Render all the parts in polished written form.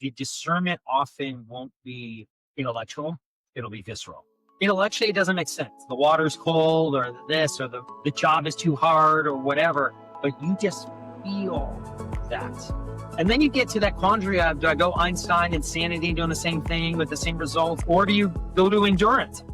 the discernment often won't be intellectual, it'll be visceral. Intellectually, it doesn't make sense. The water's cold, or this, or the job is too hard, or whatever, but you just feel that. And then you get to that quandary of, do I go Einstein, insanity, doing the same thing with the same results, or do you go to endurance?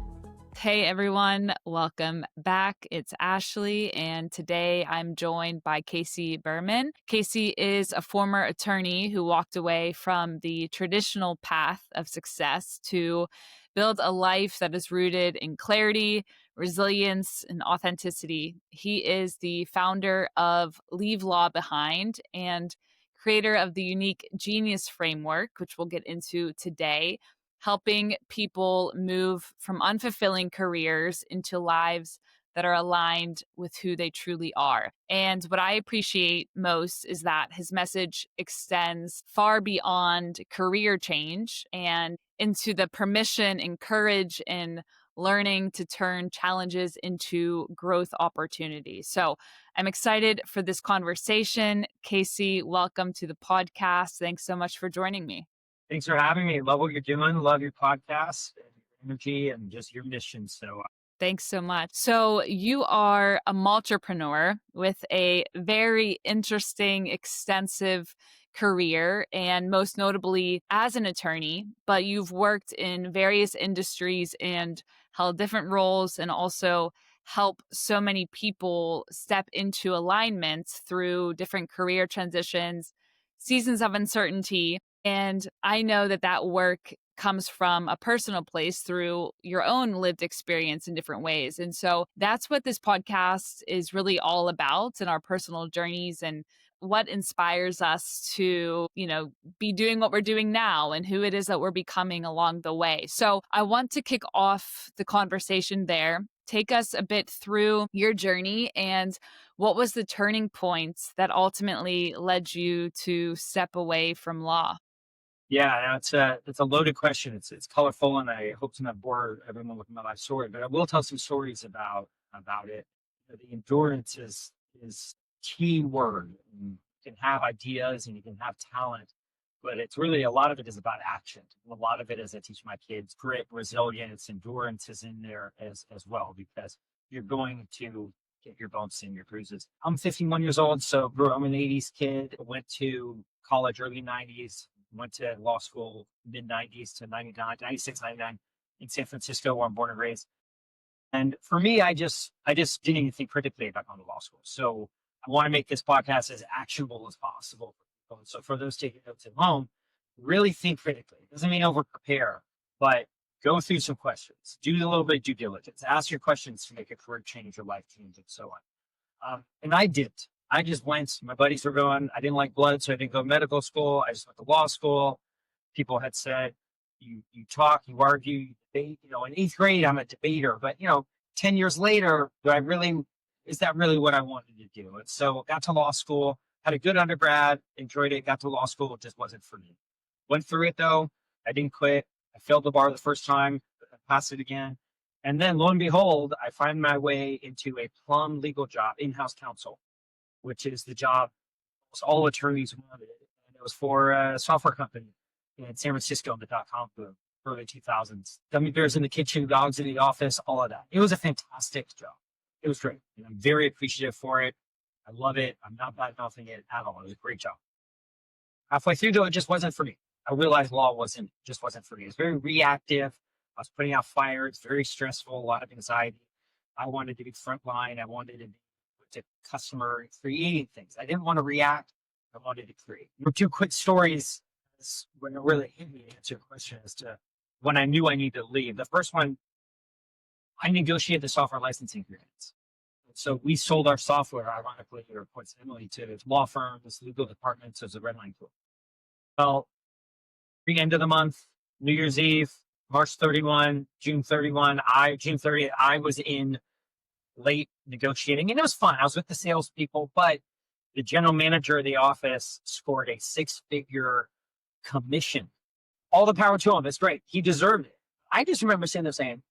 Hey everyone, welcome back. It's Ashley, and today I'm joined by Casey Berman. Casey is a former attorney who walked away from the traditional path of success to build a life that is rooted in clarity, resilience, and authenticity. He is the founder of Leave Law Behind and creator of the unique Genius Framework, which we'll get into today, helping people move from unfulfilling careers into lives that are aligned with who they truly are. And what I appreciate most is that his message extends far beyond career change and into the permission and courage in learning to turn challenges into growth opportunities. So I'm excited for this conversation. Casey, welcome to the podcast. Thanks so much for joining me. Thanks for having me. Love what you're doing. Love your podcast and your energy and just your mission. So Thanks so much. So you are a multipreneur with a very interesting, extensive career, and most notably as an attorney, but you've worked in various industries and held different roles and also help so many people step into alignment through different career transitions, seasons of uncertainty. And I know that that work comes from a personal place through your own lived experience in different ways. And so that's what this podcast is really all about, in our personal journeys and what inspires us to, be doing what we're doing now and who it is that we're becoming along the way. So I want to kick off the conversation there. Take us a bit through your journey and what was the turning point that ultimately led you to step away from law? yeah, it's a loaded question. It's colorful, and I hope to not bore everyone with my life story, but I will tell some stories about it. The endurance is key word. You can have ideas and you can have talent, but it's really, a lot of it is about action. A lot of it, as I teach my kids, grit, resilience, endurance is in there as well, because you're going to get your bumps and your bruises. I'm 51 years old, so I'm an 80s kid. Went to college early 90s, went to law school mid 90s to 99, 96, 99 in San Francisco, where I'm born and raised. And for me, I just didn't even think critically about going to law school. So I want to make this podcast as actionable as possible for people. So for those taking notes at home, really think critically. It doesn't mean over prepare, but go through some questions. Do a little bit of due diligence. Ask your questions to make a career change or life change and so on. And I did. I just went. My buddies were going. I didn't like blood, so I didn't go to medical school. I just went to law school. People had said, you talk, you argue, you debate. In eighth grade, I'm a debater. But 10 years later, is that really what I wanted to do? And so got to law school, had a good undergrad, enjoyed it. Got to law school, it just wasn't for me. Went through it though. I didn't quit. I failed the bar the first time, I passed it again. And then lo and behold, I find my way into a plum legal job, in-house counsel, which is the job almost all attorneys wanted. And it was for a software company in San Francisco in the .com boom, early 2000s. Gummy bears in the kitchen, dogs in the office, all of that. It was a fantastic job. It was great. And I'm very appreciative for it. I love it. I'm not bad-mouthing it at all. It was a great job. Halfway through, though, it just wasn't for me. I realized law just wasn't for me. It was very reactive. I was putting out fires, very stressful, a lot of anxiety. I wanted to be frontline. I wanted to be to customer creating things. I didn't want to react. I wanted to create. There were two quick stories when it really hit me to answer your question as to when I knew I needed to leave. The first one, I negotiated the software licensing agreements. So we sold our software, ironically or coincidentally, to law firms, legal departments as a red line tool. Well, the end of the month, New Year's Eve, March 31, June 31, June 30th, I was in late negotiating, and it was fun. I was with the salespeople, but the general manager of the office scored a six-figure commission. All the power to him. It's great. He deserved it. I just remember sitting there saying,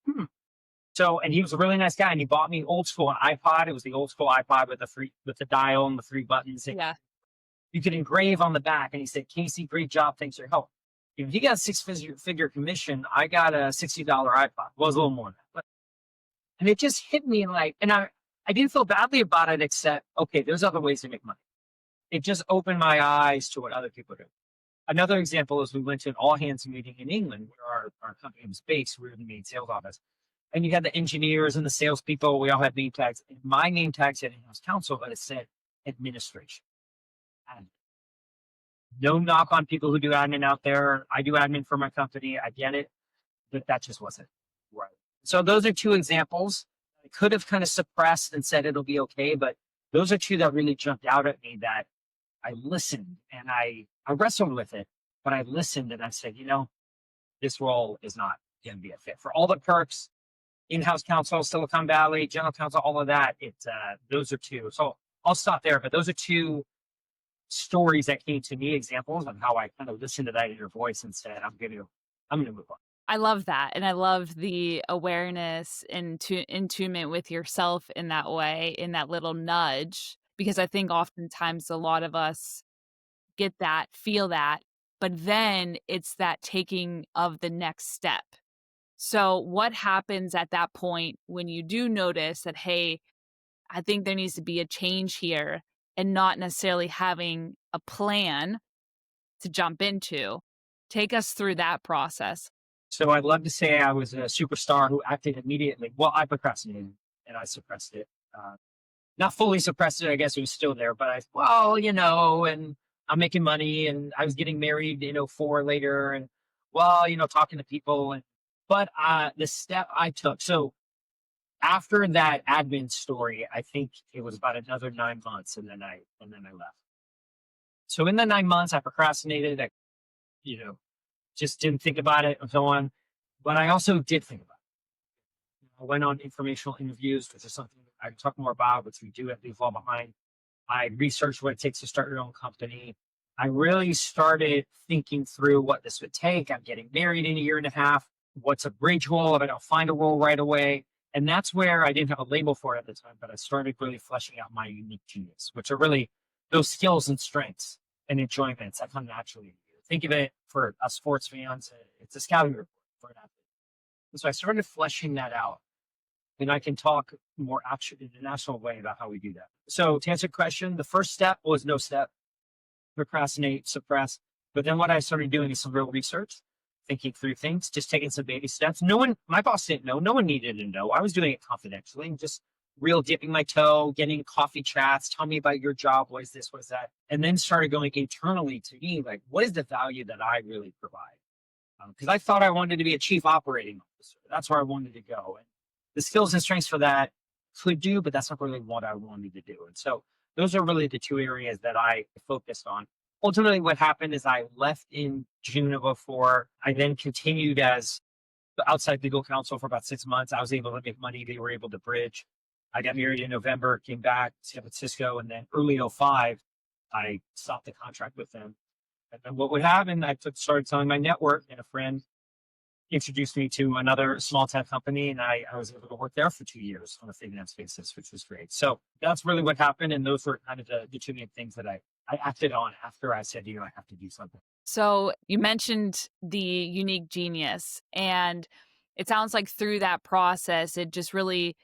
So, and he was a really nice guy, and he bought me old school an iPod. It was the old school iPod with the dial and the three buttons. Yeah. You could engrave on the back, and he said, "Casey, great job. Thanks for your help." If he got a six-figure commission, I got a $60 iPod. Well, it was a little more than that. And it just hit me like, and I didn't feel badly about it, except, okay, there's other ways to make money. It just opened my eyes to what other people do. Another example is we went to an all hands meeting in England where our company was based. We were in the main sales office. And you had the engineers and the salespeople. We all had name tags. And my name tag said in-house counsel, but it said administration. And no knock on people who do admin out there. I do admin for my company. I get it, but that just wasn't right. So those are two examples. I could have kind of suppressed and said it'll be okay, but those are two that really jumped out at me that I listened and I wrestled with it, but I listened and I said, this role is not going to be a fit for all the perks, in-house counsel, Silicon Valley, general counsel, all of that. Those are two. So I'll stop there, but those are two stories that came to me, examples of how I kind of listened to that in your voice and said, I'm going to move on. I love that. And I love the awareness and intunement with yourself in that way, in that little nudge, because I think oftentimes a lot of us get that, feel that, but then it's that taking of the next step. So what happens at that point when you do notice that, hey, I think there needs to be a change here, and not necessarily having a plan to jump into? Take us through that process. So I'd love to say I was a superstar who acted immediately. Well, I procrastinated and I suppressed it. Not fully suppressed it. I guess it was still there, but and I'm making money and I was getting married in '04 later and, talking to people. But the step I took, so after that admin story, I think it was about another 9 months and then I left. So in the 9 months I procrastinated. I, just didn't think about it and so on. But I also did think about it. I went on informational interviews, which is something I can talk more about, which we do at Leave Law Behind. I researched what it takes to start your own company. I really started thinking through what this would take. I'm getting married in a year and a half. What's a bridge role if I don't find a role right away? And that's where I didn't have a label for it at the time, but I started really fleshing out my unique genius, which are really those skills and strengths and enjoyments that come naturally. Think of it for us sports fans, it's a scouting report for an athlete. And so I started fleshing that out. And I can talk more in a national way about how we do that. So to answer your question, the first step was no step, procrastinate, suppress. But then what I started doing is some real research, thinking through things, just taking some baby steps. My boss didn't know. No one needed to know. I was doing it confidentially, just real dipping my toe, getting coffee chats, tell me about your job, what is this, what is that? And then started going internally to me, like, what is the value that I really provide? Because I thought I wanted to be a chief operating officer. That's where I wanted to go. And the skills and strengths for that could do, but that's not really what I wanted to do. And so those are really the two areas that I focused on. Ultimately, what happened is I left in June of '04. I then continued as the outside legal counsel for about 6 months. I was able to make money. They were able to bridge. I got married in November, came back to San Francisco, and then early '05, I stopped the contract with them. And then what would happen, started telling my network, and a friend introduced me to another small tech company, and I was able to work there for 2 years on a freelance basis, which was great. So that's really what happened, and those were kind of the two main things that I acted on after I said, I have to do something. So you mentioned the unique genius, and it sounds like through that process, it just really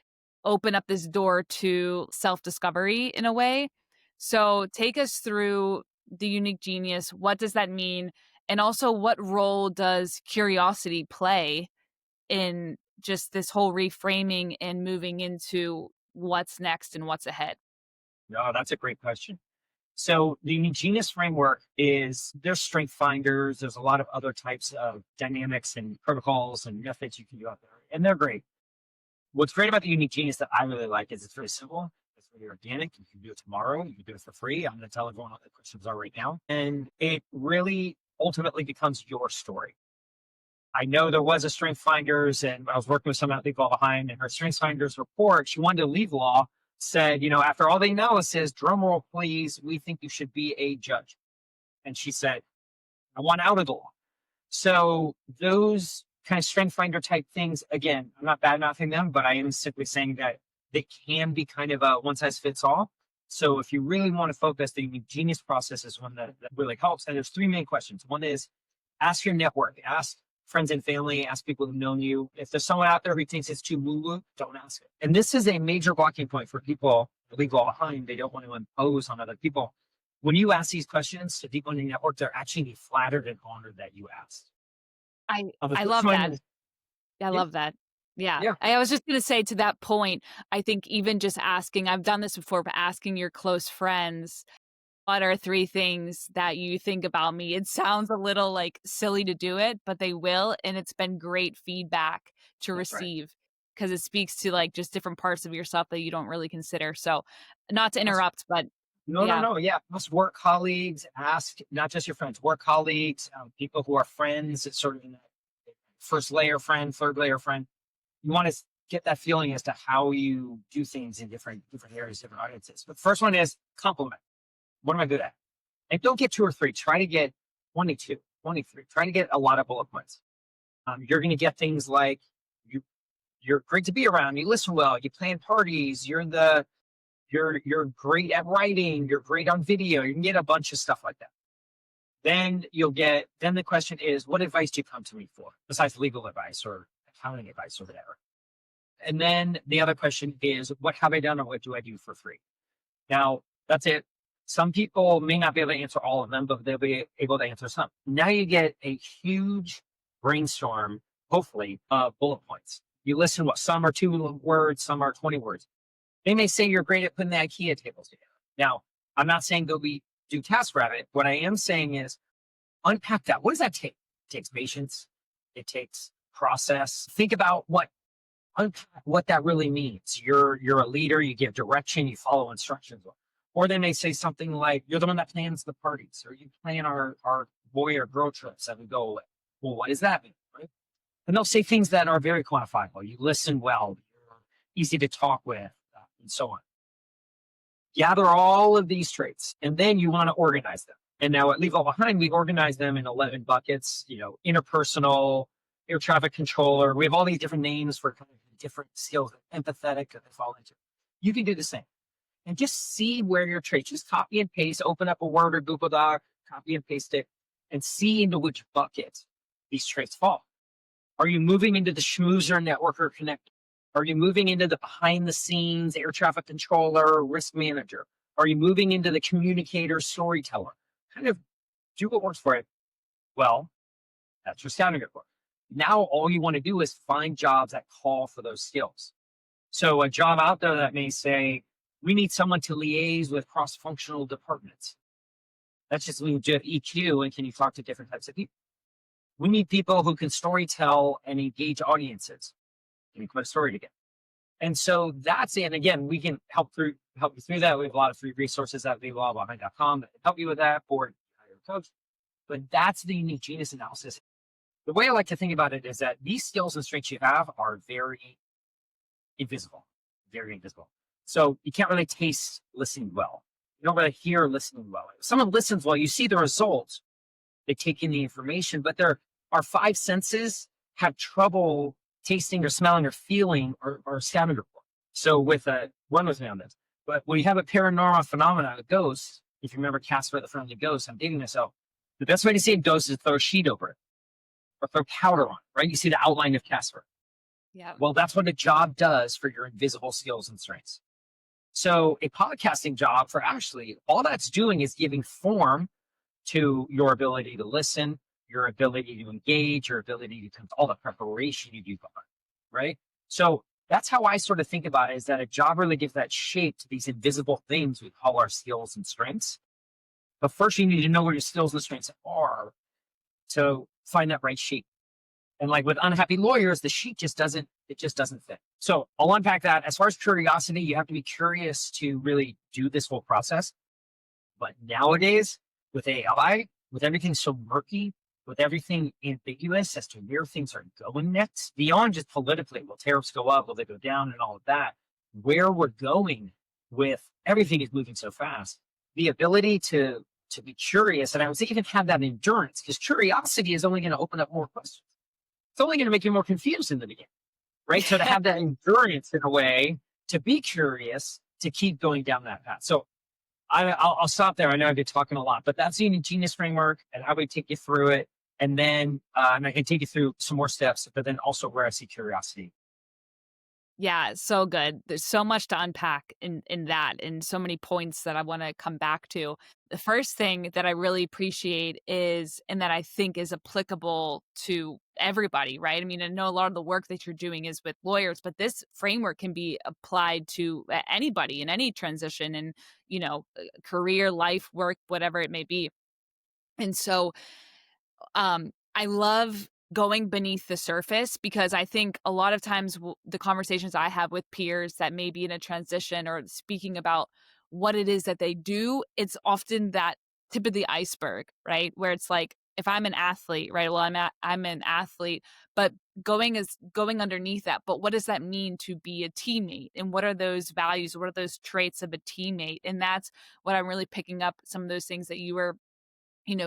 opened up this door to self-discovery in a way. So take us through the unique genius. What does that mean? And also, what role does curiosity play in just this whole reframing and moving into what's next and what's ahead? No, that's a great question. So the unique genius framework there's strength finders. There's a lot of other types of dynamics and protocols and methods you can do out there, and they're great. What's great about the unique genius that I really like is it's very simple. It's very organic. You can do it tomorrow. You can do it for free. I'm going to tell everyone what the questions are right now. And it really ultimately becomes your story. I know there was a strength finders, and I was working with someone at Leave Law Behind, and her strength finders report, she wanted to leave law, said, after all the analysis, drum roll, please, we think you should be a judge. And she said, I want out of the law. So those kind of strength finder type things, again, I'm not bad mouthing them, but I am simply saying that they can be kind of a one size fits all. So if you really want to focus, the genius process is one that really helps. And there's three main questions. One is, Ask your network, ask friends and family, ask people who've known you. If there's someone out there who thinks it's too woo-woo, don't ask it. And this is a major blocking point for people that leave all behind. They don't want to impose on other people. When you ask these questions to people in your network, they're actually flattered and honored that you asked. I The I first love one that. is, I yeah, love that. Yeah. yeah, I was just gonna say to that point, I think even just asking, I've done this before, but asking your close friends, what are 3 things that you think about me? It sounds a little, like, silly to do it, but they will, and it's been great feedback to that's right. receive because it speaks to, like, just different parts of yourself that you don't really consider. So, not to Ask, interrupt, but no, no, yeah. no. Yeah. Ask work colleagues, ask not just your friends, work colleagues, people who are friends. It's sort of in that first layer friend, third layer friend. You want to get that feeling as to how you do things in different areas, different audiences. But the first one is compliment. What am I good at? And don't get 2 or 3. Try to get 22, 23. Try to get a lot of bullet points. You're going to get things like you, you're great to be around. You listen well. You plan parties. You're great at writing. You're great on video. You can get a bunch of stuff like that. Then then the question is, what advice do you come to me for besides legal advice or accounting advice or whatever? And then the other question is, what have I done or what do I do for free? Now, that's it. Some people may not be able to answer all of them, but they'll be able to answer some. Now you get a huge brainstorm, hopefully, of bullet points. You listen, what some are 2 words, some are 20 words. They may say you're great at putting the IKEA tables together. Now, I'm not saying go do TaskRabbit. What I am saying is unpack that. What does that take? It takes patience. It takes process. Think about unpack what that really means. You're a leader, you give direction, you follow instructions. Or they may say something like, you're the one that plans the parties, or you plan our boy or girl trips that we go away. Well, what does that mean? Right? And they'll say things that are very quantifiable. You listen well, you're easy to talk with, and so on. Gather all of these traits, and then you want to organize them. And now at Leave All Behind, we organize them in 11 buckets, interpersonal, air traffic controller. We have all these different names for kind of different skills, empathetic that they fall into. You can do the same and just see where your traits, just copy and paste, open up a Word or Google Doc, copy and paste it, and see into which bucket these traits fall. Are you moving into the schmoozer networker connector? Are you moving into the behind the scenes air traffic controller, risk manager? Are you moving into the communicator, storyteller? Kind of do what works for it. Well, that's your scouting report. Now, all you want to do is find jobs that call for those skills. So a job out there that may say, we need someone to liaise with cross-functional departments. That's just legit EQ, and can you talk to different types of people? We need people who can storytell and engage audiences. Can you put a story together? And so that's it. And again, we can help you through that. We have a lot of free resources at legalbehind.com that can help you with that, or hire a coach. But that's the unique genius analysis. The way I like to think about it is that these skills and strengths you have are very invisible, very invisible. So you can't really taste listening well. You don't really hear listening well. If someone listens well, you see the results. They take in the information, but our 5 senses have trouble tasting or smelling or feeling or sounding report. So one was me on this, but when you have a paranormal phenomenon, a ghost, if you remember Casper the Friendly Ghost, I'm dating myself. The best way to see a ghost is throw a sheet over it or throw powder on it, right? You see the outline of Casper. Yeah. Well, that's what a job does for your invisible skills and strengths. So a podcasting job for Ashley, all that's doing is giving form to your ability to listen, your ability to engage, your ability to all the preparation you do, right? So that's how I sort of think about it, is that a job really gives that shape to these invisible things we call our skills and strengths. But first you need to know where your skills and strengths are to find that right shape. And like with unhappy lawyers, the sheet just doesn't fit. So I'll unpack that. As far as curiosity, you have to be curious to really do this whole process. But nowadays, with AI, with everything so murky, with everything ambiguous as to where things are going next, beyond just politically, will tariffs go up, will they go down, and all of that, where we're going with everything is moving so fast. The ability to be curious, and I would say even have that endurance, because curiosity is only going to open up more questions. It's only going to make you more confused in the beginning, right? So to have that endurance in a way to be curious, to keep going down that path. So I'll stop there. I know I've been talking a lot, but that's the Genius Framework and how we take you through it. And then and I can take you through some more steps, but then also where I see curiosity. Yeah, so good. There's so much to unpack in that and so many points that I want to come back to. The first thing that I really appreciate is and that I think is applicable to everybody, right? I mean, I know a lot of the work that you're doing is with lawyers, but this framework can be applied to anybody in any transition and, career, life, work, whatever it may be. And so I love going beneath the surface because I think a lot of times the conversations I have with peers that may be in a transition or speaking about what it is that they do, it's often that tip of the iceberg, right? Where it's like, if I'm an athlete, right? Well, I'm an athlete, but going underneath that. But what does that mean to be a teammate? And what are those values? What are those traits of a teammate? And that's what I'm really picking up some of those things that you were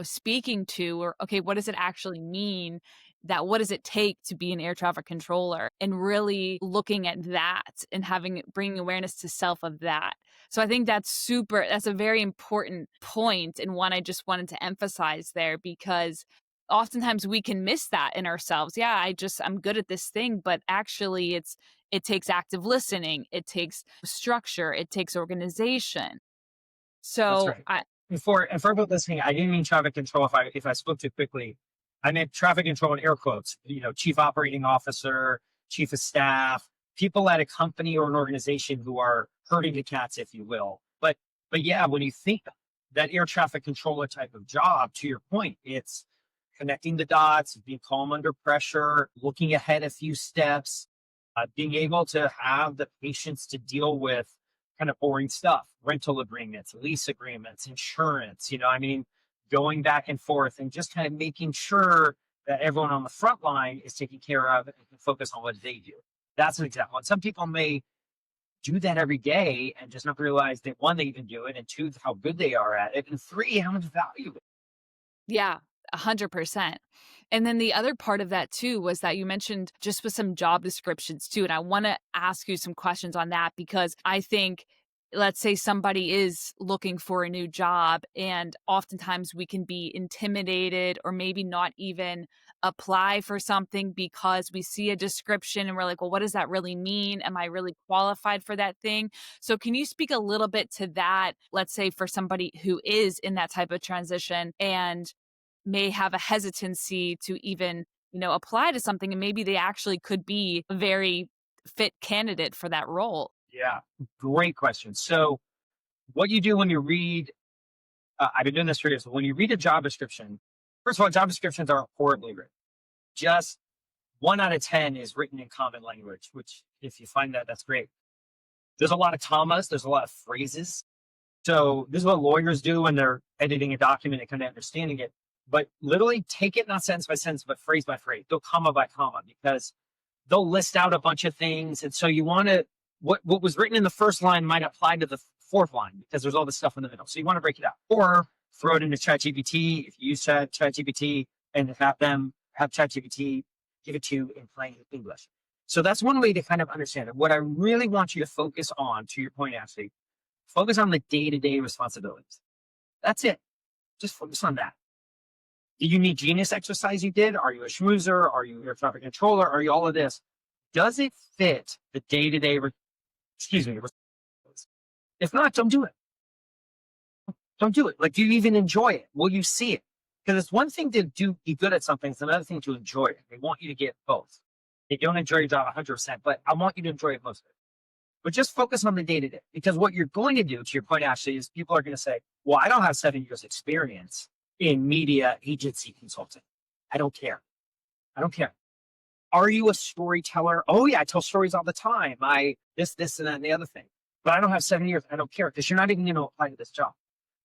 speaking to or okay, what does it actually mean that what does it take to be an air traffic controller and really looking at that and bringing awareness to self of that. So I think that's a very important point and one I just wanted to emphasize there because oftentimes we can miss that in ourselves. Yeah, I'm good at this thing, but actually it takes active listening, it takes structure, it takes organization. That's So right. I And for people listening, I didn't mean traffic control. If I spoke too quickly, I meant traffic control in air quotes. Chief operating officer, chief of staff, people at a company or an organization who are herding the cats, if you will. But yeah, when you think that air traffic controller type of job, to your point, it's connecting the dots, being calm under pressure, looking ahead a few steps, being able to have the patience to deal with kind of boring stuff, rental agreements, lease agreements, insurance, I mean, going back and forth and just kind of making sure that everyone on the front line is taken care of and can focus on what they do. That's an example. And some people may do that every day and just not realize that one, they even do it, and two, how good they are at it, and three, how much value. Yeah, 100%. And then the other part of that too was that you mentioned just with some job descriptions too. And I want to ask you some questions on that because I think, let's say somebody is looking for a new job, and oftentimes we can be intimidated or maybe not even apply for something because we see a description and we're like, well, what does that really mean? Am I really qualified for that thing? So, can you speak a little bit to that? Let's say for somebody who is in that type of transition and may have a hesitancy to even, apply to something, and maybe they actually could be a very fit candidate for that role. Yeah, great question. So, what you do when you read, I've been doing this for years. When you read a job description, first of all, job descriptions are horribly written. Just 1 out of 10 is written in common language, which if you find that, that's great. There's a lot of commas, there's a lot of phrases. So this is what lawyers do when they're editing a document and kind of understanding it. But literally take it not sentence by sentence, but phrase by phrase, go comma by comma, because they'll list out a bunch of things. And so you want to, what was written in the first line might apply to the fourth line because there's all this stuff in the middle. So you want to break it out or throw it into ChatGPT if you use ChatGPT and have ChatGPT give it to you in plain English. So that's one way to kind of understand it. What I really want you to focus on, to your point, Ashley, focus on the day-to-day responsibilities. That's it. Just focus on that. The unique genius exercise you did, are you a schmoozer? Are you a air traffic controller? Are you all of this? Does it fit the day-to-day, responsibilities? If not, don't do it. Don't do it. Like, do you even enjoy it? Will you see it? Because it's one thing to be good at something. It's another thing to enjoy it. They want you to get both. They don't enjoy your job 100%, but I want you to enjoy it most of it. But just focus on the day to day. Because what you're going to do, to your point, Ashley, is people are going to say, well, I don't have 7 years experience in media agency consulting. I don't care. I don't care. Are you a storyteller? Oh yeah, I tell stories all the time. This, and that, and the other thing. But I don't have 7 years. I don't care because you're not even going to apply to this job.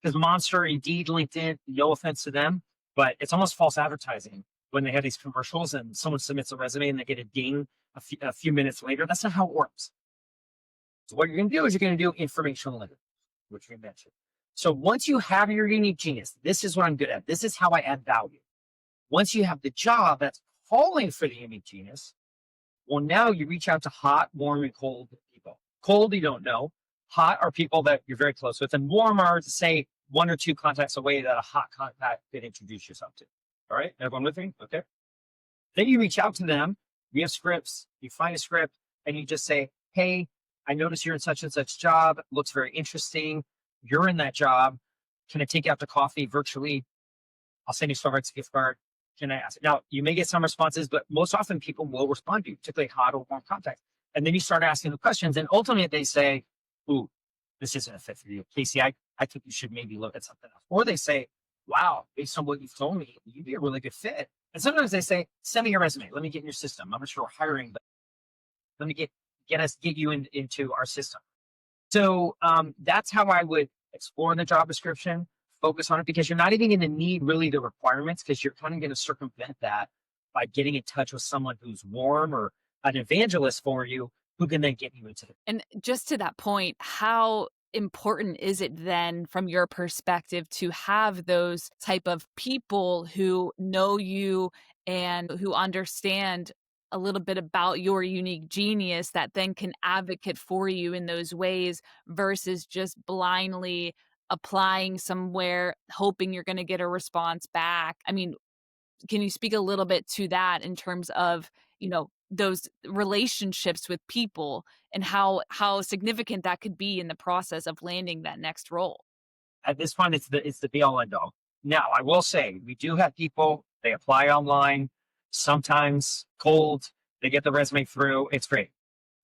Because Monster, Indeed, LinkedIn, no offense to them, but it's almost false advertising when they have these commercials and someone submits a resume and they get a ding a few minutes later. That's not how it works. So what you're going to do is you're going to do informational literature, which we mentioned. So once you have your unique genius, this is what I'm good at. This is how I add value. Once you have the job that's calling for the unique genius, well, now you reach out to hot, warm, and cold people. Cold, you don't know. Hot are people that you're very close with, and warm are, say, 1 or 2 contacts away that a hot contact could introduce yourself to. All right, everyone with me? Okay. Then you reach out to them. You have scripts. You find a script, and you just say, "Hey, I notice you're in such and such job. Looks very interesting. You're in that job. Can I take you out to coffee virtually? I'll send you Starbucks gift card. Can I ask?" Now, you may get some responses, but most often people will respond to you, particularly hot or warm contact. And then you start asking the questions, and ultimately they say, "Ooh, this isn't a fit for you. Casey, I think you should maybe look at something else." Or they say, "Wow, based on what you've told me, you'd be a really good fit." And sometimes they say, "Send me your resume. Let me get in your system. I'm not sure we're hiring, but let me get you into our system." So that's how I would explore the job description, focus on it, because you're not even going to need really the requirements, because you're kind of going to circumvent that by getting in touch with someone who's warm or an evangelist for you, who can then get you into it. And just to that point, how important is it then from your perspective to have those type of people who know you and who understand a little bit about your unique genius that then can advocate for you in those ways versus just blindly applying somewhere hoping you're going to get a response back? I mean, can you speak a little bit to that in terms of, those relationships with people and how significant that could be in the process of landing that next role? At this point, it's the be all end all. Now, I will say we do have people, they apply online, sometimes cold, they get the resume through. It's great.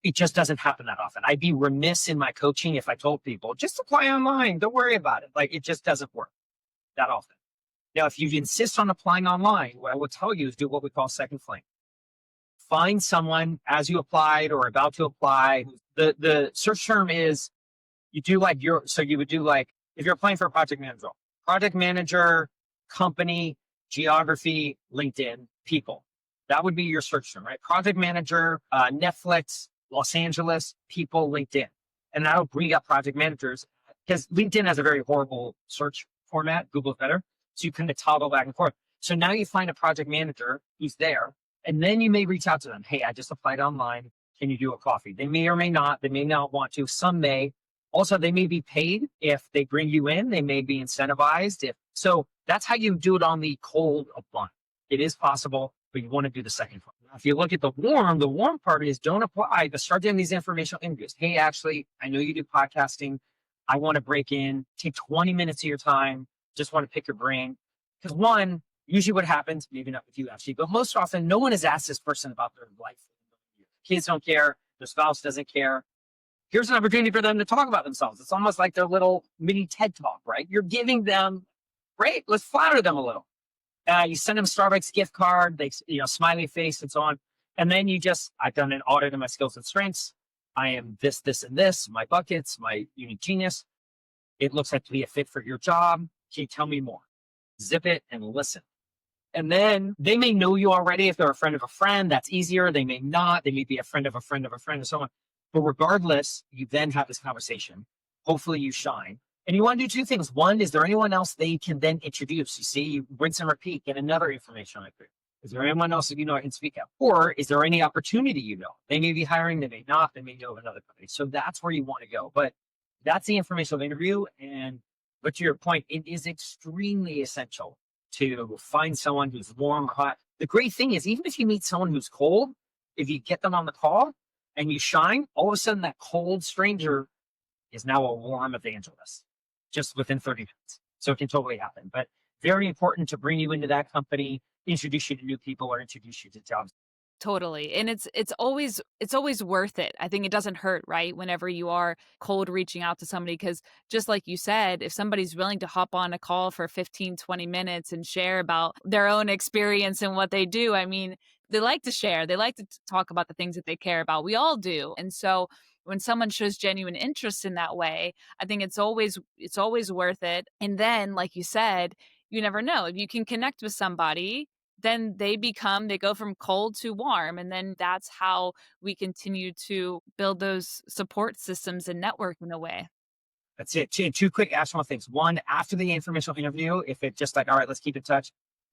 It just doesn't happen that often. I'd be remiss in my coaching if I told people just apply online. Don't worry about it. Like, it just doesn't work that often. Now, if you insist on applying online, what I will tell you is do what we call second flame. Find someone as you applied or about to apply. The search term is you do like so you would do like, if you're applying for a project manager, company, geography, LinkedIn, people. That would be your search term, right? Project manager, Netflix, Los Angeles, people, LinkedIn. And that'll bring up project managers, because LinkedIn has a very horrible search format. Google's better. So you kind of toggle back and forth. So now you find a project manager who's there, and then you may reach out to them. "Hey, I just applied online. Can you do a coffee?" They may or may not. They may not want to. Some may. Also, they may be paid if they bring you in. They may be incentivized. So that's how you do it on the cold apply. It is possible, but you want to do the second part. Now, if you look at the warm part is don't apply, but start doing these informational interviews. "Hey, actually, I know you do podcasting. I want to break in. Take 20 minutes of your time. Just want to pick your brain." Because one, usually what happens, maybe not with you actually, but most often, no one has asked this person about their life. Kids don't care. Their spouse doesn't care. Here's an opportunity for them to talk about themselves. It's almost like their little mini TED talk, right? You're giving them, great, let's flatter them a little. You send them a Starbucks gift card, they, smiley face and so on. And then I've done an audit of my skills and strengths. I am this, this, and this, my buckets, my unique genius. It looks like to be a fit for your job. Can you tell me more? Zip it and listen. And then they may know you already. If they're a friend of a friend, that's easier. They may not. They may be a friend of a friend of a friend and so on. But regardless, you then have this conversation. Hopefully you shine. And you want to do two things. One, is there anyone else they can then introduce? You see, you rinse and repeat, get another information on it. Is there anyone else that I can speak out? Or is there any opportunity They may be hiring, they may not, they may know of another company. So that's where you want to go. But that's the informational interview. But to your point, it is extremely essential to find someone who's warm or hot. The great thing is, even if you meet someone who's cold, if you get them on the call and you shine, all of a sudden that cold stranger is now a warm evangelist just within 30 minutes. So it can totally happen. But very important to bring you into that company, introduce you to new people, or introduce you to jobs. Totally. And it's always worth it. I think it doesn't hurt, right? Whenever you are cold reaching out to somebody, because just like you said, if somebody's willing to hop on a call for 15, 20 minutes and share about their own experience and what they do, I mean, they like to share. They like to talk about the things that they care about. We all do. And so when someone shows genuine interest in that way, I think it's always worth it. And then, like you said, you never know. If you can connect with somebody, then they go from cold to warm. And then that's how we continue to build those support systems and network in a way. That's it. Two quick actionable things. One, after the informational interview, if it's just like, all right, let's keep in touch,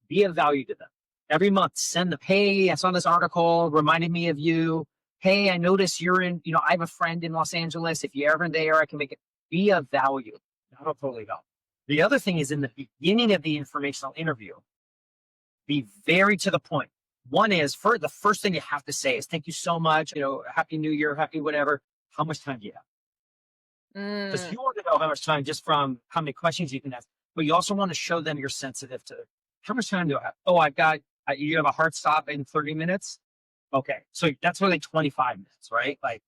be of value to them. Every month, send them, "Hey, I saw this article, reminded me of you. Hey, I noticed you're I have a friend in Los Angeles. If you're ever there, I can make it." Be of value. That'll totally help. The other thing is, in the beginning of the informational interview, Be very to the point. One is, for the first thing you have to say is, thank you so much, happy new year, happy whatever. How much time do you have? Because Mm. you want to know how much time just from how many questions you can ask, but you also want to show them you're sensitive to how much time do I have? Oh, you have a hard stop in 30 minutes. Okay. So that's really 25 minutes, right? Like,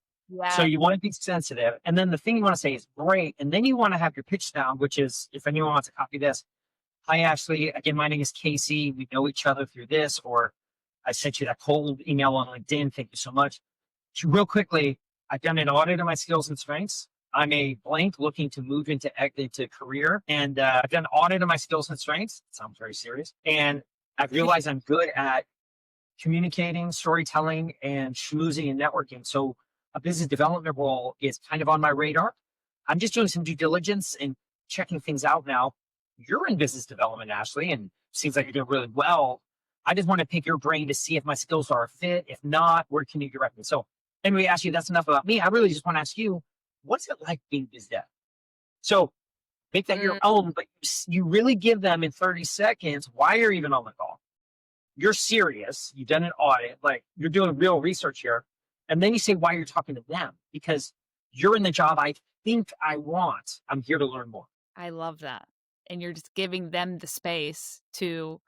so Yeah. you want to be sensitive. And then the thing you want to say is great. And then you want to have your pitch down, which is, if anyone wants to copy this, hi, Ashley. Again, my name is Casey. We know each other through this, or I sent you that cold email on LinkedIn. Thank you so much. Real quickly, I've done an audit of my skills and strengths. I'm a blank looking to move into career, and I've done an audit of my skills and strengths. It sounds very serious. And I've realized I'm good at communicating, storytelling, and schmoozing and networking. So a business development role is kind of on my radar. I'm just doing some due diligence and checking things out now. You're in business development, Ashley, and seems like you're doing really well. I just want to pick your brain to see if my skills are a fit. If not, where can you direct me? So anyway, Ashley, that's enough about me. I really just want to ask you, what's it like being biz dev? So make that your Mm. own, but you really give them in 30 seconds why you're even on the call. You're serious. You've done an audit, like you're doing real research here. And then you say why you're talking to them, because you're in the job I think I want. I'm here to learn more. I love that. And you're just giving them the space to,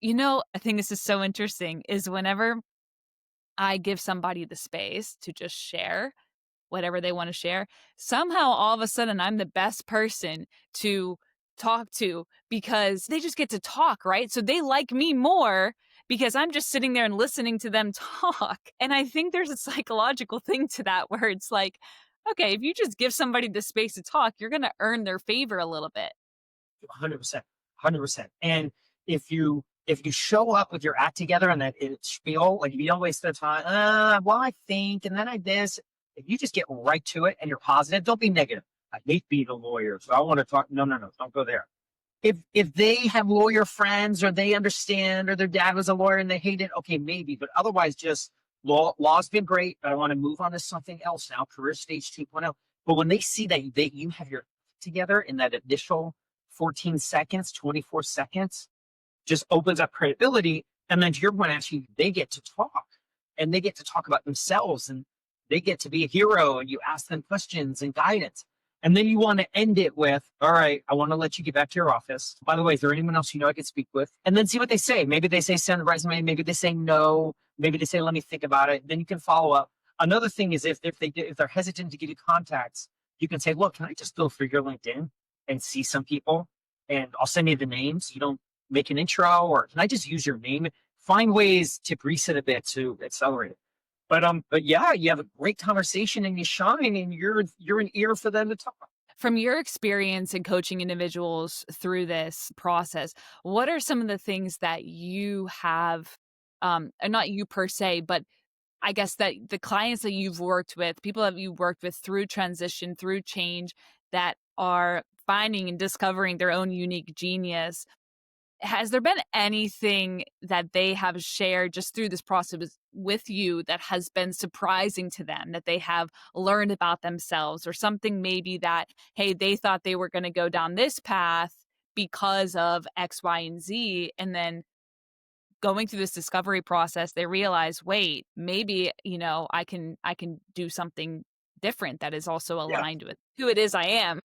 I think this is so interesting is whenever I give somebody the space to just share whatever they want to share, somehow all of a sudden I'm the best person to talk to because they just get to talk, right? So they like me more because I'm just sitting there and listening to them talk. And I think there's a psychological thing to that where it's like, okay, if you just give somebody the space to talk, you're going to earn their favor a little bit. 100%, 100%. And if you show up with your act together and that spiel, like if you don't waste the time, well, I think, and then I this. If you just get right to it and you're positive, don't be negative. I hate being a lawyer, so I want to talk. No, don't go there. If they have lawyer friends or they understand or their dad was a lawyer and they hate it, okay, maybe. But otherwise, just law's been great. But I want to move on to something else now, career stage 2.0. But when they see that you have your together in that initial 14 seconds, 24 seconds, just opens up credibility. And then to your point, actually, they get to talk and they get to talk about themselves and they get to be a hero and you ask them questions and guidance. And then you want to end it with, all right, I want to let you get back to your office. By the way, is there anyone else I could speak with? And then see what they say. Maybe they say send a resume. Maybe they say no. Maybe they say let me think about it. Then you can follow up. Another thing is if they're hesitant to give you contacts, you can say, look, can I just go through your LinkedIn and see some people? And I'll send you the names. You don't make an intro, or can I just use your name? Find ways to grease it a bit to accelerate it. But yeah, you have a great conversation and you shine and you're an ear for them to talk. From your experience in coaching individuals through this process, what are some of the things that you have, and not you per se, but I guess that the clients that you've worked with, people that you've worked with through transition, through change, that are finding and discovering their own unique genius, has there been anything that they have shared just through this process with you that has been surprising to them, that they have learned about themselves, or something maybe that, hey, they thought they were going to go down this path because of X, Y, and Z, and then going through this discovery process, they realize, wait, maybe, I can do something different that is also Yeah. aligned with who it is I am.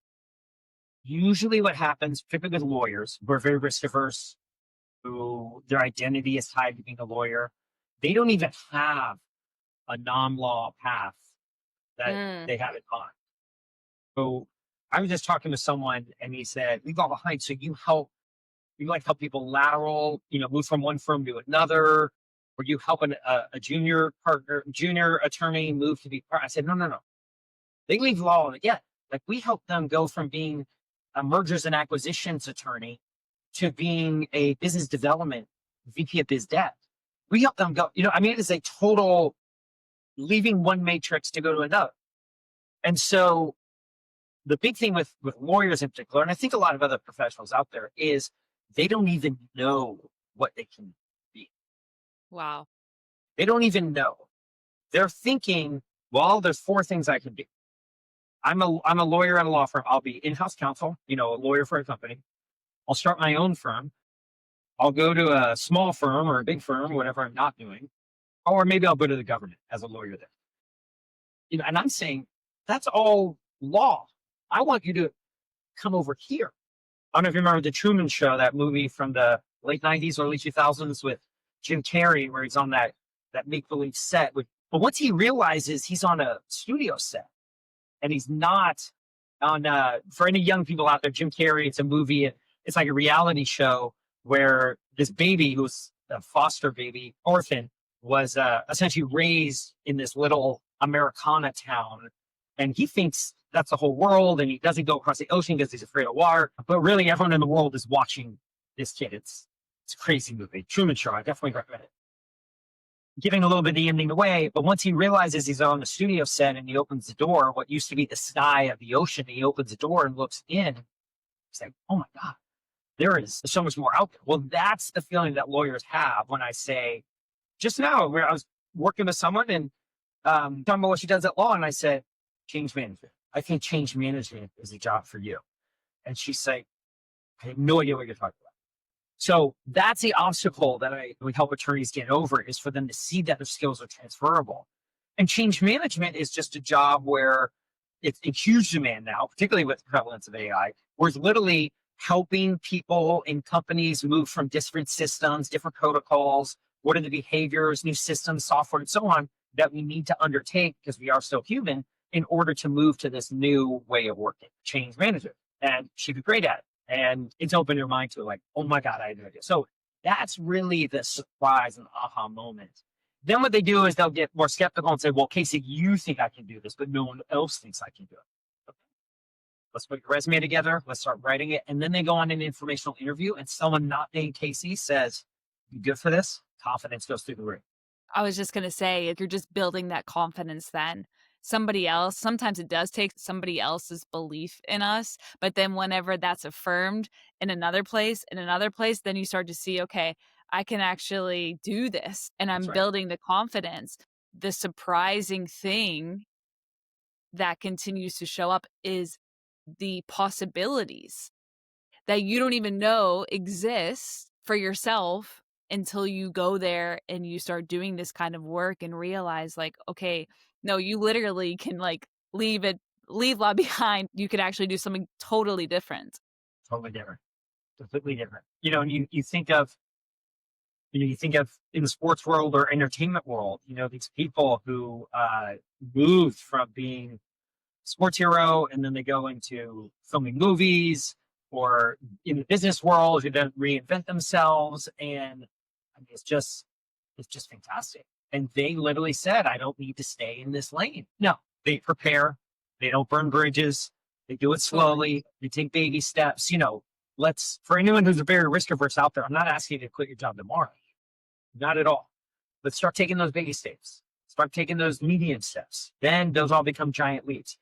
Usually what happens, particularly with lawyers who are very risk averse, who their identity is tied to being a lawyer, they don't even have a non-law path that Mm. they have in mind. So I was just talking to someone and he said, we got behind. So you like help people lateral, move from one firm to another, or you help a junior attorney move to be part. I said, no. They leave law. Yeah. Like we help them go from being a mergers and acquisitions attorney to being a business development VP of biz dev. We help them go, it is a total leaving one matrix to go to another. And so the big thing with lawyers in particular, and I think a lot of other professionals out there, is they don't even know what they can be. Wow. They don't even know. They're thinking, well, there's four things I can do. I'm a lawyer at a law firm. I'll be in-house counsel, a lawyer for a company. I'll start my own firm. I'll go to a small firm or a big firm, whatever I'm not doing, or maybe I'll go to the government as a lawyer there. And I'm saying that's all law. I want you to come over here. I don't know if you remember the Truman Show, that movie from the late '90s, early 2000s with Jim Carrey, where he's on that make believe set. But once he realizes he's on a studio set and he's not on, for any young people out there, Jim Carrey, it's a movie. It's like a reality show where this baby, who's a foster baby, orphan, was essentially raised in this little Americana town. And he thinks that's the whole world, and he doesn't go across the ocean because he's afraid of water. But really, everyone in the world is watching this kid. It's a crazy movie. Truman Show. I definitely recommend it. Giving a little bit of the ending away, but once he realizes he's on the studio set and he opens the door, what used to be the sky of the ocean, he opens the door and looks in. He's like, oh my God, there's so much more out there. Well, that's the feeling that lawyers have when I say, just now, where I was working with someone and talking about what she does at law, and I said, change management. I think change management is a job for you. And she's like, I have no idea what you're talking about. So that's the obstacle that I would help attorneys get over, is for them to see that their skills are transferable. And change management is just a job where it's in huge demand now, particularly with the prevalence of AI, where it's literally helping people in companies move from different systems, different protocols. What are the behaviors, new systems, software, and so on that we need to undertake, because we are still human, in order to move to this new way of working? Change management. And she'd be great at it. And it's opened your mind to, like, oh my God, I had no idea. So that's really the surprise and aha moment. Then what they do is they'll get more skeptical and say, well, Casey, you think I can do this, but no one else thinks I can do it. Okay. Let's put your resume together. Let's start writing it. And then they go on an informational interview, and someone not named Casey says, you good for this? Confidence goes through the roof. I was just going to say, if you're just building that confidence, then somebody else, sometimes it does take somebody else's belief in us. But then whenever that's affirmed in another place, then you start to see, okay, I can actually do this, and I'm building the confidence. The surprising thing that continues to show up is the possibilities that you don't even know exist for yourself until you go there and you start doing this kind of work and realize, like, okay, no, you literally can, like, leave law behind. You could actually do something totally different. Totally different. Completely different. And you think of in the sports world or entertainment world, these people who moved from being sports hero, and then they go into filming movies, or in the business world, who then reinvent themselves. And I mean, it's just fantastic. And they literally said, I don't need to stay in this lane. No, they prepare. They don't burn bridges. They do it slowly. They take baby steps. For anyone who's a very risk averse out there, I'm not asking you to quit your job tomorrow. Not at all. But start taking those baby steps. Start taking those medium steps. Then those all become giant leaps.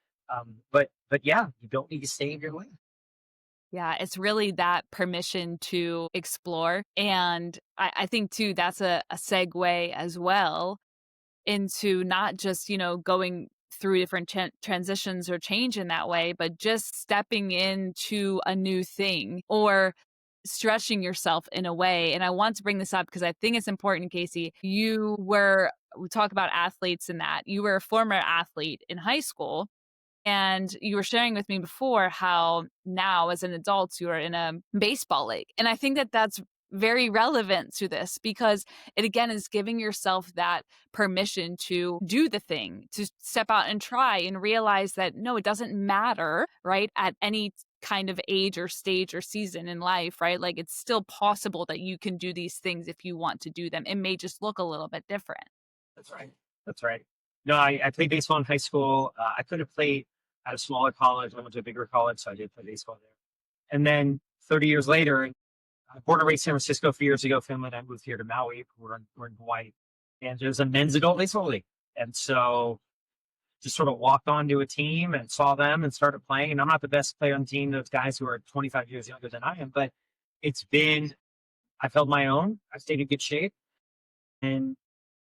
But yeah, you don't need to stay in your lane. Yeah, it's really that permission to explore. And I think, too, that's a segue as well into not just, going through different transitions or change in that way, but just stepping into a new thing or stretching yourself in a way. And I want to bring this up because I think it's important, Casey. We talk about athletes and that. You were a former athlete in high school. And you were sharing with me before how now, as an adult, you are in a baseball league. And I think that that's very relevant to this, because it, again, is giving yourself that permission to do the thing, to step out and try and realize that, no, it doesn't matter, right, at any kind of age or stage or season in life, right? Like, it's still possible that you can do these things if you want to do them. It may just look a little bit different. That's right. That's right. No, I played baseball in high school. I could have played at a smaller college. I went to a bigger college, so I did play baseball there. And then 30 years later, born and raised San Francisco a few years ago, Finland. I moved here to Maui. We're in Hawaii. And there's a men's adult baseball league. And so just sort of walked onto a team and saw them and started playing. And I'm not the best player on the team, those guys who are 25 years younger than I am, but I've held my own. I've stayed in good shape. And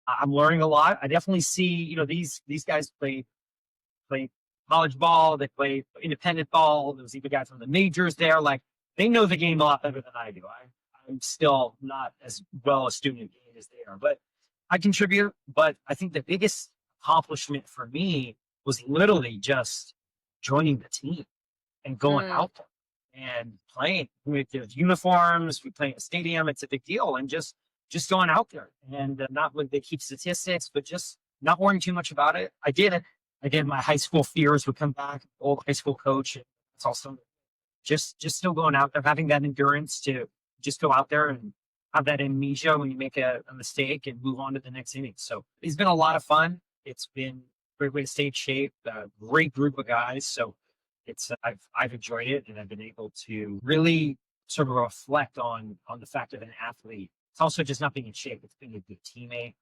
I'm learning a lot. I definitely see, these guys play college ball, they play independent ball. There's even guys from the majors there. Like, they know the game a lot better than I do. I'm still not as well a student as they are, but I contribute. But I think the biggest accomplishment for me was literally just joining the team and going Mm. out there and playing with the uniforms. We play in a stadium. It's a big deal. And just going out there and not with they keep statistics, but just not worrying too much about it. I did it. I did. My high school fears would come back. Old high school coach. It's also just still going out there, having that endurance to just go out there and have that amnesia when you make a mistake and move on to the next inning. So it's been a lot of fun. It's been a great way to stay in shape. A great group of guys. So it's I've enjoyed it, and I've been able to really sort of reflect on the fact of an athlete. It's also just not being in shape. It's being a good teammate.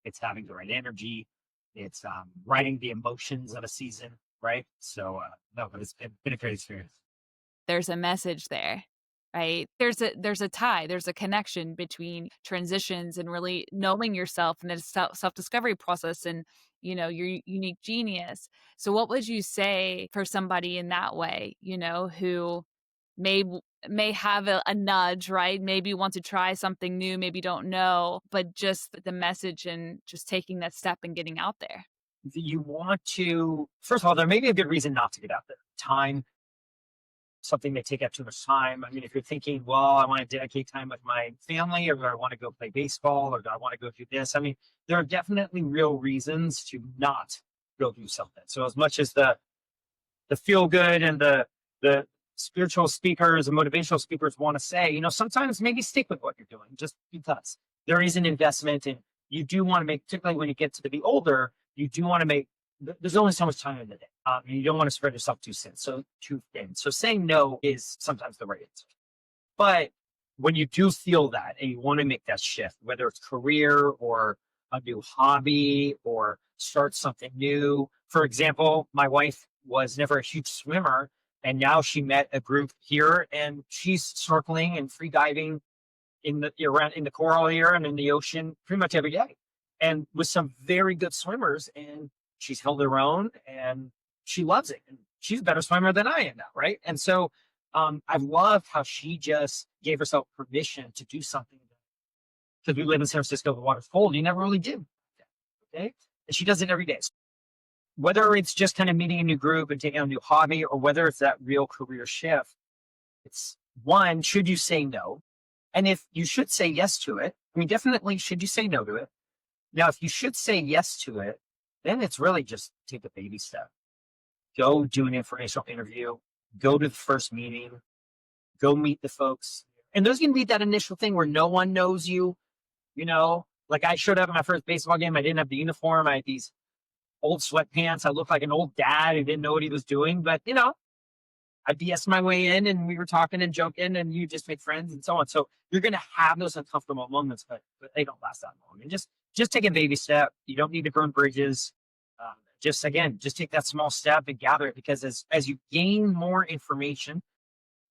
It's having the right energy. It's riding the emotions of a season, right? So no, but it's been a great experience. There's a message there, right? There's a tie, there's a connection between transitions and really knowing yourself and the self-discovery process and, your unique genius. So what would you say for somebody in that way, who may have a nudge, right? Maybe want to try something new, maybe don't know, but just the message and just taking that step and getting out there. You want to, first of all, there may be a good reason not to get out there. Time, something may take up too much time. I mean, if you're thinking, well, I want to dedicate time with my family, or do I want to go play baseball, or do I want to go do this? I mean, there are definitely real reasons to not go do something. So as much as the feel good and the spiritual speakers and motivational speakers want to say, sometimes maybe stick with what you're doing just because there is an investment, and you do want to make, particularly when you get to be older, you do want to make. There's only so much time in the day. And you don't want to spread yourself too thin. So saying no is sometimes the right answer. But when you do feel that and you want to make that shift, whether it's career or a new hobby or start something new. For example, my wife was never a huge swimmer, and now she met a group here, and she's snorkeling and free diving in the coral here and in the ocean pretty much every day, and with some very good swimmers. And she's held her own, and she loves it. And she's a better swimmer than I am now, right? And so I've loved how she just gave herself permission to do something. Because we live in San Francisco, the water's cold. You never really do. Okay. And she does it every day. So whether it's just kind of meeting a new group and taking on a new hobby, or whether it's that real career shift, it's one, should you say no? And if you should say yes to it, I mean, definitely should you say no to it? Now, if you should say yes to it, then it's really just take the baby step. Go do an informational interview, go to the first meeting, go meet the folks. And there's going to be that initial thing where no one knows you, like I showed up at my first baseball game. I didn't have the uniform. I had these old sweatpants. I looked like an old dad who didn't know what he was doing, but I BS my way in, and we were talking and joking, and you just make friends and so on. So you're going to have those uncomfortable moments, but they don't last that long. And just take a baby step. You don't need to burn bridges. Just take that small step and gather it, because as you gain more information,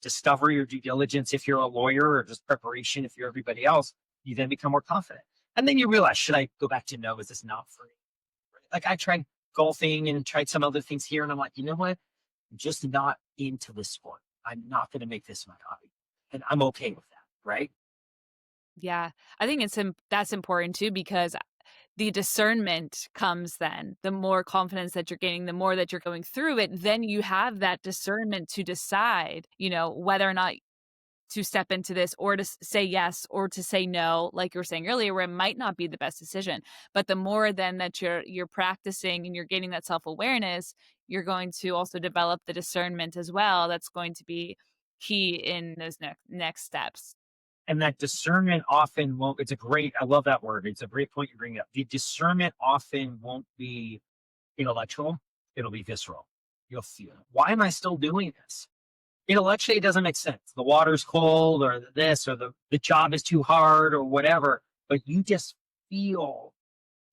discover your due diligence if you're a lawyer, or just preparation if you're everybody else, you then become more confident. And then you realize, should I go back to no? Is this not for me? Like I tried golfing and tried some other things here, and I'm like, you know what? I'm just not into this sport. I'm not going to make this my hobby, and I'm okay with that, right? Yeah, I think that's important too, because the discernment comes then. The more confidence that you're gaining, the more that you're going through it, then you have that discernment to decide, whether or not to step into this, or to say yes, or to say no, like you were saying earlier, where it might not be the best decision. But the more then that you're practicing and you're gaining that self-awareness, you're going to also develop the discernment as well. That's going to be key in those next steps. And that discernment often won't. I love that word. It's a great point you bring up. The discernment often won't be intellectual. It'll be visceral. You'll feel, why am I still doing this? Intellectually, it doesn't make sense. The water's cold, or this, or the job is too hard, or whatever. But you just feel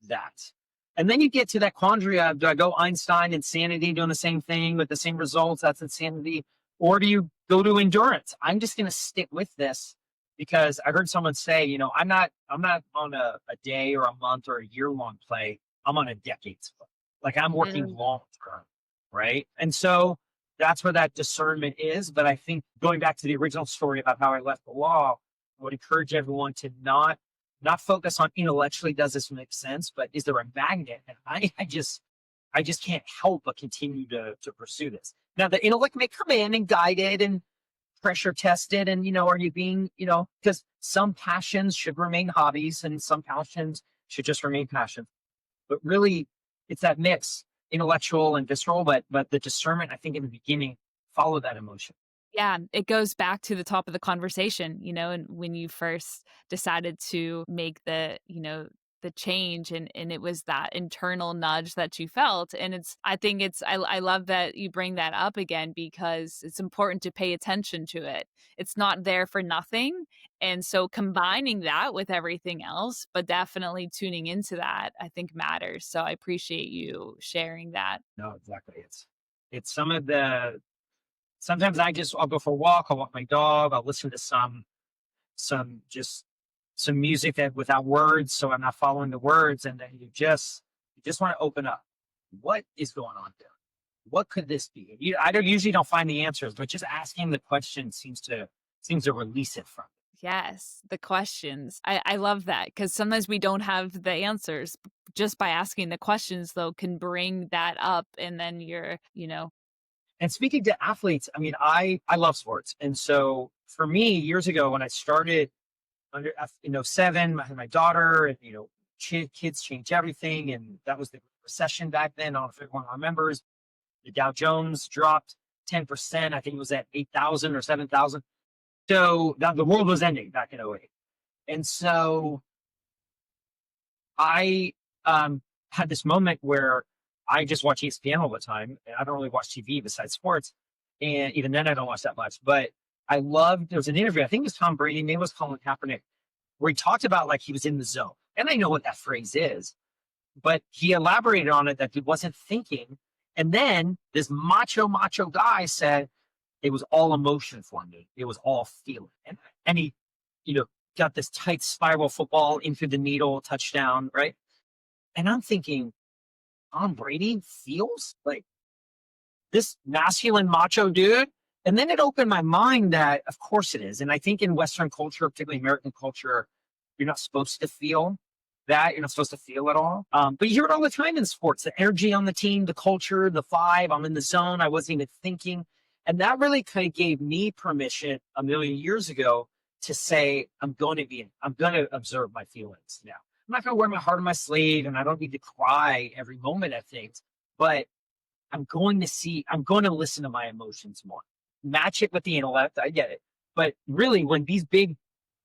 that. And then you get to that quandary of, do I go Einstein, insanity, doing the same thing with the same results? That's insanity. Or do you go to endurance? I'm just going to stick with this, because I heard someone say, I'm not on a day or a month or a year long play. I'm on a decade's play. Like I'm working long term. Right. And so that's where that discernment is. But I think going back to the original story about how I left the law, would encourage everyone to not focus on intellectually, does this make sense, but is there a magnet? And I just can't help but continue to pursue this. Now the intellect may come in and guide it and pressure tested, and are you being, because some passions should remain hobbies and some passions should just remain passions. But really, it's that mix, intellectual and visceral, but the discernment, I think in the beginning, follow that emotion. Yeah, it goes back to the top of the conversation, and when you first decided to make the change, and it was that internal nudge that you felt. And I love that you bring that up again, because it's important to pay attention to it. It's not there for nothing. And so combining that with everything else, but definitely tuning into that, I think matters. So I appreciate you sharing that. No, exactly. It's some of the sometimes I'll go for a walk, I'll walk my dog, I'll listen to just some music that without words, so I'm not following the words, and then you just want to open up. What is going on there? What could this be? I don't usually don't find the answers, but just asking the question seems to release it from. Yes, the questions. I love that, because sometimes we don't have the answers. Just by asking the questions, though, can bring that up. And then And speaking to athletes, I mean, I love sports, and so for me, years ago when I started in '07, I had my daughter, and kids change everything, and that was the recession back then. I don't know if everyone remembers. The Dow Jones dropped 10%. I think it was at 8,000 or 7,000. So the world was ending back in '08. And so I had this moment where I just watch ESPN all the time, and I don't really watch TV besides sports. And even then, I don't watch that much. But there was an interview, I think it was Tom Brady, maybe it was Colin Kaepernick, where he talked about like he was in the zone. And I know what that phrase is, but he elaborated on it that he wasn't thinking. And then this macho guy said it was all emotion for me. It was all feeling. And he, got this tight spiral football into the needle touchdown, right? And I'm thinking, Tom Brady feels like this masculine macho dude. And then it opened my mind that, of course it is. And I think in Western culture, particularly American culture, you're not supposed to feel that. You're not supposed to feel at all. But you hear it all the time in sports, the energy on the team, the culture, the vibe. I'm in the zone. I wasn't even thinking. And that really kind of gave me permission a million years ago to say, I'm going to observe my feelings now. I'm not going to wear my heart on my sleeve, and I don't need to cry every moment at things, but I'm going to listen to my emotions more. Match it with the intellect. I get it. But really, when these big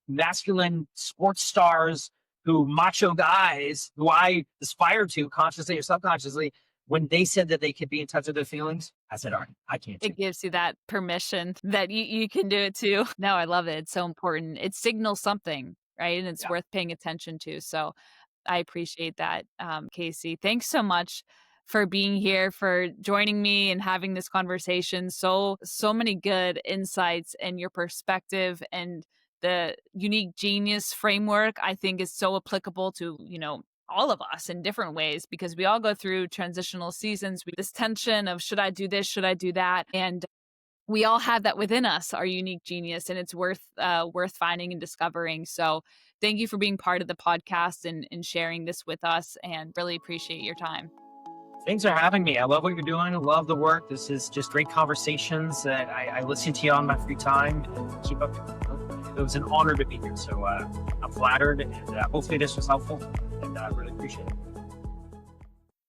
masculine sports stars, macho guys who I aspire to consciously or subconsciously, when they said that they could be in touch with their feelings, I said, all right, I can't. It gives you that permission that you can do it too. No, I love it. It's so important. It signals something, right? And it's worth paying attention to. So I appreciate that, Casey. Thanks so much for being here, for joining me and having this conversation. So many good insights, and your perspective and the unique genius framework, I think, is so applicable to, all of us in different ways, because we all go through transitional seasons with this tension of, should I do this? Should I do that? And we all have that within us, our unique genius, and it's worth finding and discovering. So thank you for being part of the podcast and sharing this with us, and really appreciate your time. Thanks for having me. I love what you're doing. I love the work. This is just great conversations that I listen to you on my free time and keep up. It was an honor to be here. So I'm flattered, and hopefully this was helpful, and I really appreciate it.